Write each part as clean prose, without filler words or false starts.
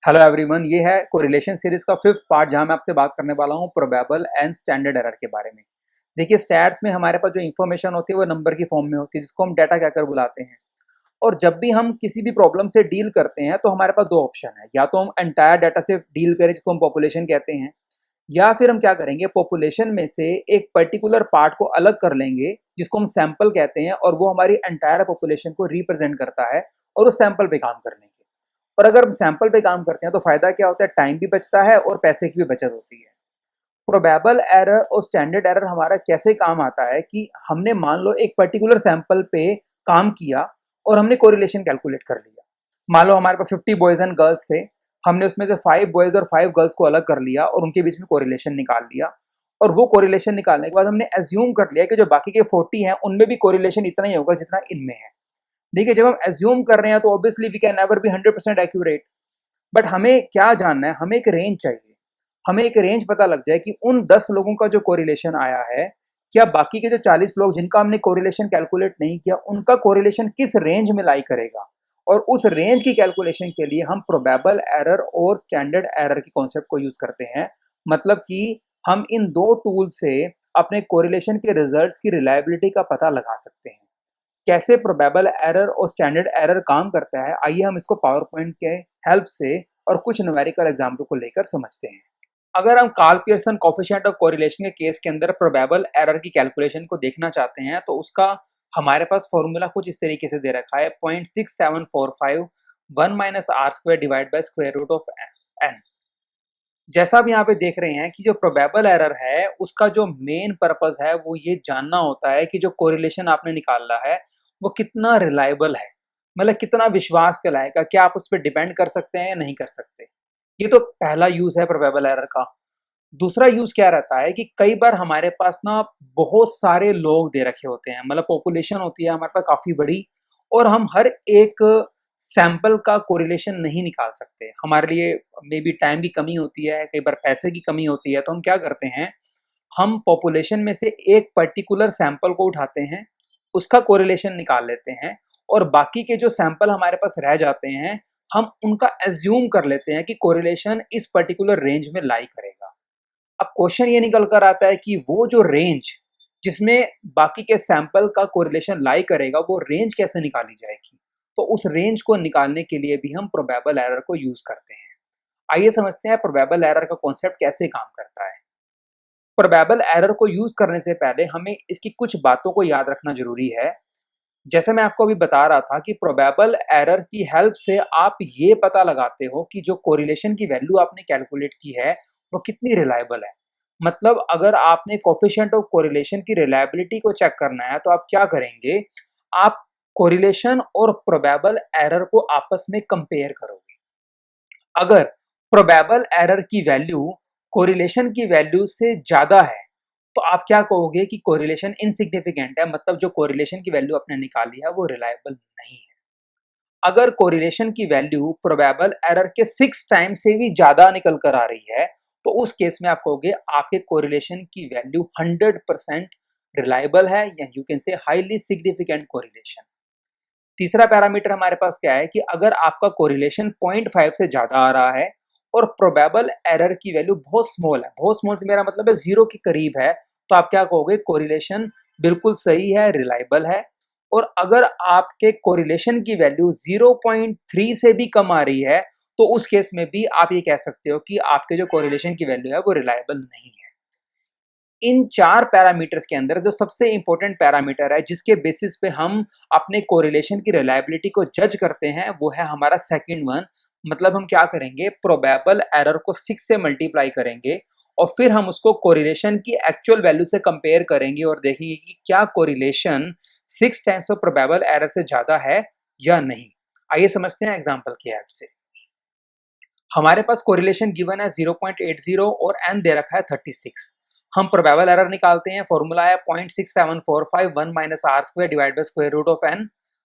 Hello everyone, ये है correlation series का फिफ्थ पार्ट जहां मैं आपसे बात करने वाला हूं प्रोबेबल एंड स्टैंडर्ड एरर के बारे में। देखिए, स्टैट्स में हमारे पास जो इन्फॉर्मेशन होती है वो नंबर की फॉर्म में होती है जिसको हम डाटा कहकर बुलाते हैं। और जब भी हम किसी भी प्रॉब्लम से डील करते हैं तो हमारे पास दो ऑप्शन है, या तो हम एंटायर डाटा से डील करें जिसको हम पॉपुलेशन कहते हैं, या फिर हम क्या करेंगे, पॉपुलेशन में से एक पर्टिकुलर पार्ट को अलग कर लेंगे जिसको हम सैंपल कहते हैं और वो हमारी एंटायर पॉपुलेशन को रिप्रेजेंट करता है और उस सैंपल पे काम कर लेंगे। और अगर हम सैंपल पे काम करते हैं तो फायदा क्या होता है, टाइम भी बचता है और पैसे की भी बचत होती है। प्रोबेबल एरर और स्टैंडर्ड एरर हमारा कैसे काम आता है कि हमने मान लो एक पर्टिकुलर सैंपल पे काम किया और हमने कोरिलेशन कैलकुलेट कर लिया। मान लो हमारे पास 50 बॉयज एंड गर्ल्स थे, हमने उसमें से 5 बॉयज और 5 गर्ल्स को अलग कर लिया और उनके बीच में कोरिलेशन निकाल लिया। और वो कोरिलेशन निकालने के बाद हमने एज्यूम कर लिया कि जो बाकी के 40 हैं उनमें भी कोरिलेशन इतना ही होगा जितना इनमें है। देखिए, जब हम एज्यूम कर रहे हैं तो obviously we can never be 100% accurate, but हमें क्या जानना है, हमें एक रेंज चाहिए। हमें एक रेंज पता लग जाए कि उन 10 लोगों का जो कोरिलेशन आया है, क्या बाकी के जो 40 लोग जिनका हमने कोरिलेशन कैलकुलेट नहीं किया उनका कोरिलेशन किस रेंज में लाई करेगा। और उस रेंज की कैलकुलेशन के लिए हम प्रोबेबल एरर और स्टैंडर्ड एरर की कॉन्सेप्ट को यूज करते हैं। मतलब कि हम इन दो टूल से अपने कोरिलेशन के रिजल्ट्स की रिलायबिलिटी का पता लगा सकते हैं। कैसे प्रोबेबल एरर और स्टैंडर्ड एरर काम करता है, आइए हम इसको पावर पॉइंट के हेल्प से और कुछ न्यूमेरिकल एग्जाम्पल को लेकर समझते हैं। अगर हम Karl Pearson coefficient of correlation के केस के अंदर प्रोबेबल एरर की कैलकुलेशन को देखना चाहते हैं तो उसका हमारे पास फॉर्मूला कुछ इस तरीके से दे रखा है, 0.6745 1 minus r square divide by square root of n. जैसा आप यहाँ पे देख रहे हैं कि जो प्रोबेबल एरर है उसका जो मेन पर्पस है वो ये जानना होता है कि जो कोरिलेशन आपने निकाला है वो कितना रिलायबल है, मतलब कितना विश्वास के लायक है, क्या आप उस पर डिपेंड कर सकते हैं या नहीं कर सकते। ये तो पहला यूज है प्रोबेबल एरर का। दूसरा यूज क्या रहता है कि कई बार हमारे पास ना बहुत सारे लोग दे रखे होते हैं, मतलब पॉपुलेशन होती है हमारे पास काफी बड़ी, और हम हर एक सैंपल का कोरिलेशन नहीं निकाल सकते। हमारे लिए मे बी टाइम की कमी होती है, कई बार पैसे की कमी होती है, तो हम क्या करते हैं, हम पॉपुलेशन में से एक पर्टिकुलर सैंपल को उठाते हैं, उसका कोरिलेशन निकाल लेते हैं, और बाकी के जो सैंपल हमारे पास रह जाते हैं हम उनका एज्यूम कर लेते हैं कि कोरिलेशन इस पर्टिकुलर रेंज में लाई करेगा। अब क्वेश्चन ये निकल कर आता है कि वो जो रेंज जिसमें बाकी के सैंपल का कोरिलेशन लाई करेगा वो रेंज कैसे निकाली जाएगी। तो उस रेंज को निकालने के लिए भी हम प्रोबेबल एरर को यूज करते हैं। आइए समझते हैं प्रोबेबल एरर का कॉन्सेप्ट कैसे काम करता है। प्रोबेबल एरर को यूज करने से पहले हमें इसकी कुछ बातों को याद रखना जरूरी है। जैसे मैं आपको अभी बता रहा था कि प्रोबेबल एरर की हेल्प से आप ये पता लगाते हो कि जो कोरिलेशन की वैल्यू आपने कैलकुलेट की है वो कितनी रिलायबल है। मतलब अगर आपने कोएफिशिएंट ऑफ कोरिलेशन की रिलायबिलिटी को चेक करना है तो आप क्या करेंगे, आप कोरिलेशन और प्रोबेबल एरर को आपस में कंपेयर करोगे। अगर प्रोबेबल एरर की वैल्यू कोरिलेशन की वैल्यू से ज्यादा है तो आप क्या कहोगे कि कोरिलेशन इनसिग्निफिकेंट है, मतलब जो कोरिलेशन की वैल्यू आपने निकाली है वो रिलायबल नहीं है। अगर कोरिलेशन की वैल्यू प्रोबेबल एरर के 6 टाइम से भी ज्यादा निकल कर आ रही है तो उस केस में आप कहोगे आपके कोरिलेशन की वैल्यू 100% रिलायबल है, या you can say highly significant correlation. तीसरा पैरामीटर हमारे पास क्या है कि अगर आपका कोरिलेशन 0.5 से ज्यादा आ रहा है और प्रोबेबल एरर की वैल्यू बहुत स्मॉल है, बहुत स्मॉल से मेरा मतलब है 0 के करीब है, तो आप क्या कहोगे, कोरिलेशन बिल्कुल सही है, रिलायबल है। और अगर आपके कोरिलेशन की वैल्यू 0.3 से भी कम आ रही है तो उस केस में भी आप ये कह सकते हो कि आपके जो कोरिलेशन की वैल्यू है वो रिलायबल नहीं है। इन 4 पैरामीटर्स के अंदर जो सबसे इंपॉर्टेंट पैरामीटर है जिसके बेसिस पे हम अपने कोरिलेशन की रिलायबिलिटी को जज करते हैं वो है हमारा सेकंड वन। मतलब हम क्या करेंगे, प्रोबेबल एरर को 6 से मल्टीप्लाई करेंगे और फिर हम उसको कोरिलेशन की एक्चुअल वैल्यू से कंपेयर करेंगे और देखेंगे कि क्या correlation 6 times of probable error से ज्यादा है या नहीं। आइए समझते हैं एग्जांपल की हेल्प से। हमारे पास कोरिलेशन गिवन है 0.80 और n दे रखा है 36। हम प्रोबेबल एरर निकालते हैं, फॉर्मूला है 0.6745 1 minus r square divide by square root of n।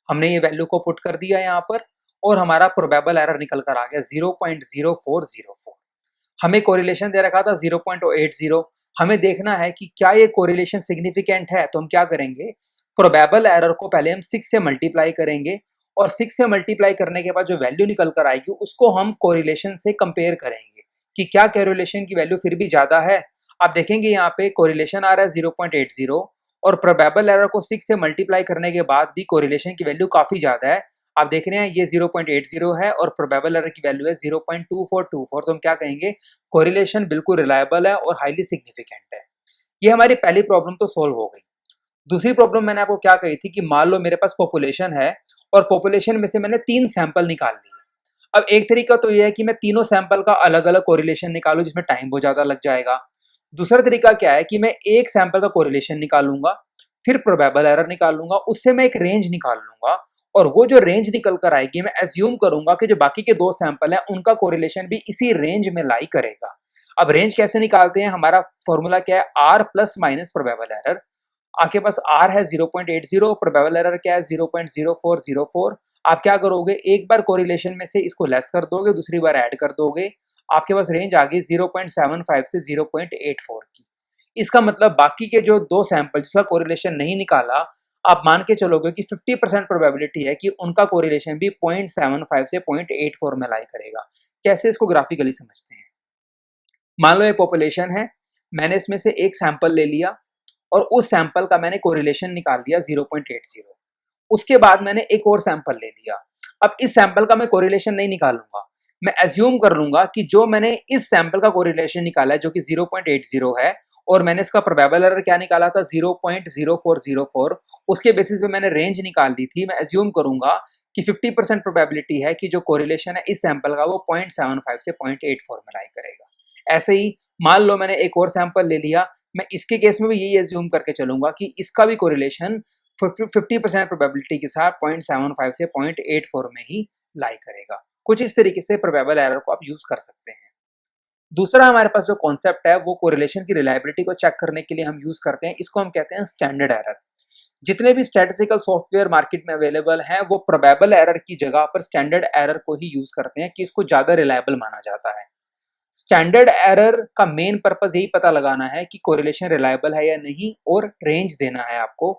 हमने ये वैल्यू को पुट कर दिया यहाँ पर और हमारा प्रोबेबल एरर निकल कर आ गया 0.0404। हमें कोरिलेशन दे रखा था 0.80। हमें देखना है कि क्या ये कोरिलेशन सिग्निफिकेंट है, तो हम क्या करेंगे, प्रोबेबल एरर को पहले हम 6 से मल्टीप्लाई करेंगे और 6 से मल्टीप्लाई करने के बाद जो वैल्यू निकल कर आएगी उसको हम कोरिलेशन से कंपेयर करेंगे कि क्या कोरिलेशन की वैल्यू फिर भी ज़्यादा है। आप देखेंगे यहाँ पे कोरिलेशन आ रहा है 0.80 और प्रोबेबल एरर को 6 से मल्टीप्लाई करने के बाद भी कोरिलेशन की वैल्यू काफ़ी ज़्यादा है। आप देख रहे हैं ये 0.80 है और प्रोबेबल एरर की वैल्यू है 0.2424, तो हम क्या कहेंगे, कोरिलेशन बिल्कुल रिलायबल है और हाईली सिग्निफिकेंट है। ये हमारी पहली प्रॉब्लम तो सॉल्व हो गई। दूसरी प्रॉब्लम मैंने आपको क्या कही थी कि मान लो मेरे पास पॉपुलेशन है और पॉपुलेशन में से मैंने 3 सैंपल निकाल लिए। अब एक तरीका तो ये है कि मैं तीनों सैंपल का अलग-अलग कोरिलेशन निकालूं जिसमें टाइम बहुत ज़्यादा लग जाएगा। दूसरा तरीका क्या है कि मैं एक सैंपल का कोरिलेशन निकालूंगा, फिर प्रोबेबल एरर निकालूंगा, उससे मैं एक रेंज निकाल लूंगा और वो जो रेंज निकल कर आएगी मैं एज्यूम करूंगा कि जो बाकी के 2 सैंपल हैं उनका कोरिलेशन भी इसी रेंज में लाई करेगा। अब रेंज कैसे निकालते हैं, हमारा फॉर्मूला क्या है, r plus minus probable error. आपके पास आर है 0.80, प्रोबेबल एरर क्या है 0.0404। आप क्या करोगे, एक बार कोरिलेशन में से इसको लेस कर दोगे, दूसरी बार ऐड कर दोगे, आपके पास रेंज आ गई 0.75 से 0.84 की। इसका मतलब बाकी के जो 2 सैंपल जिसका कोरिलेशन नहीं निकाला, आप मान के चलोगे कि 50% प्रोबेबिलिटी है कि उनका कोरिलेशन भी 0.75 से 0.84 में लाई करेगा। कैसे, इसको ग्राफिकली समझते हैं। मान लो ये पॉपुलेशन है, मैंने इसमें से एक सैंपल ले लिया और उस सैंपल का मैंने कोरिलेशन निकाल लिया 0.80। उसके बाद मैंने एक और सैंपल ले लिया। अब इस सैंपल का मैं कोरिलेशन नहीं निकालूंगा, मैं एज्यूम कर लूंगा कि जो मैंने इस सैंपल का कोरिलेशन निकाला है जो कि 0.80 है और मैंने इसका प्रोबेबल एरर क्या निकाला था 0.0404, उसके बेसिस पे मैंने रेंज निकाल दी थी। मैं एज्यूम करूंगा कि 50% प्रोबेबिलिटी है कि जो कोरिलेशन है इस सैंपल का वो 0.75 से 0.84 में लाई करेगा। ऐसे ही मान लो मैंने एक और सैंपल ले लिया, मैं इसके केस में भी यही एज्यूम करके चलूंगा कि इसका भी कोरिलेशन 50% प्रोबेबिलिटी के साथ 0.75 से 0.84 में ही लाई करेगा। कुछ इस तरीके से प्रोबेबल एरर को आप यूज कर सकते हैं। दूसरा हमारे पास जो कॉन्सेप्ट है वो कोरिलेशन की रिलायबिलिटी को चेक करने के लिए हम यूज करते हैं, इसको हम कहते हैं स्टैंडर्ड एरर। जितने भी स्टैटिस्टिकल सॉफ्टवेयर मार्केट में अवेलेबल हैं वो प्रोबेबल एरर की जगह पर स्टैंडर्ड एरर को ही यूज करते हैं कि इसको ज्यादा रिलायबल माना जाता है। स्टैंडर्ड एरर का मेन पर्पस यही पता लगाना है कि कोरिलेशन रिलायबल है या नहीं और रेंज देना है आपको।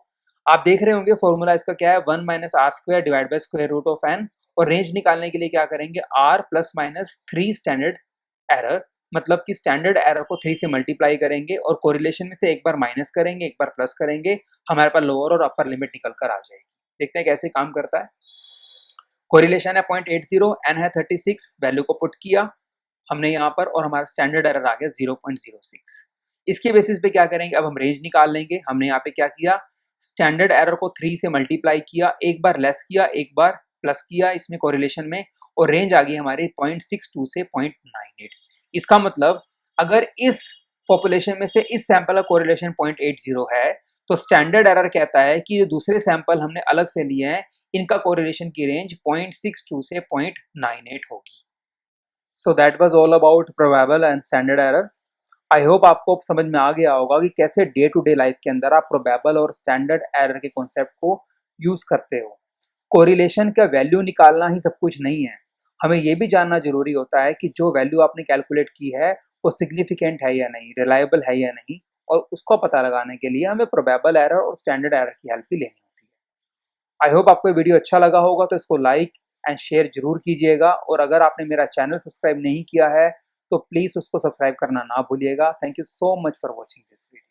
आप देख रहे होंगे फॉर्मूला इसका क्या है, 1 minus r square divide by square root of n, और रेंज निकालने के लिए क्या करेंगे, r plus minus 3 standard error, मतलब कि स्टैंडर्ड एरर को 3 से मल्टीप्लाई करेंगे और कोरिलेशन में से एक बार माइनस करेंगे एक बार प्लस करेंगे, हमारे पास लोअर और अपर लिमिट निकल कर आ जाएगी। देखते हैं कैसे काम करता है। कोरिलेशन है 0.80, एन है 36, वैल्यू को पुट किया हमने यहाँ पर और हमारा स्टैंडर्ड एरर आ गया 0.06। इसके बेसिस पे क्या करेंगे, अब हम रेंज निकाल लेंगे। हमने यहाँ पे क्या किया, स्टैंडर्ड एरर को 3 से मल्टीप्लाई किया, एक बार लेस किया एक बार प्लस किया इसमें कोरिलेशन में, और रेंज आ गई हमारी 0.62 से 0.98। इसका मतलब अगर इस पॉपुलेशन में से इस सैंपल का कोरिलेशन 0.80 है तो स्टैंडर्ड एरर कहता है कि जो दूसरे सैंपल हमने अलग से लिए हैं इनका कोरिलेशन की रेंज 0.62 से 0.98 होगी। So that was all about probable and standard error. I hope आपको समझ में आ गया होगा कि कैसे डे टू डे लाइफ के अंदर आप प्रोबेबल और स्टैंडर्ड एरर के कॉन्सेप्ट को यूज करते हो। कोरिलेशन का वैल्यू निकालना ही सब कुछ नहीं है, हमें ये भी जानना जरूरी होता है कि जो वैल्यू आपने कैलकुलेट की है वो सिग्निफिकेंट है या नहीं, रिलायबल है या नहीं, और उसको पता लगाने के लिए हमें प्रोबेबल एरर और स्टैंडर्ड एरर की हेल्प भी लेनी होती है। आई होप आपको ये वीडियो अच्छा लगा होगा, तो इसको लाइक एंड शेयर जरूर कीजिएगा, और अगर आपने मेरा चैनल सब्सक्राइब नहीं किया है तो प्लीज़ उसको सब्सक्राइब करना ना भूलिएगा। Thank you so much for watching this video.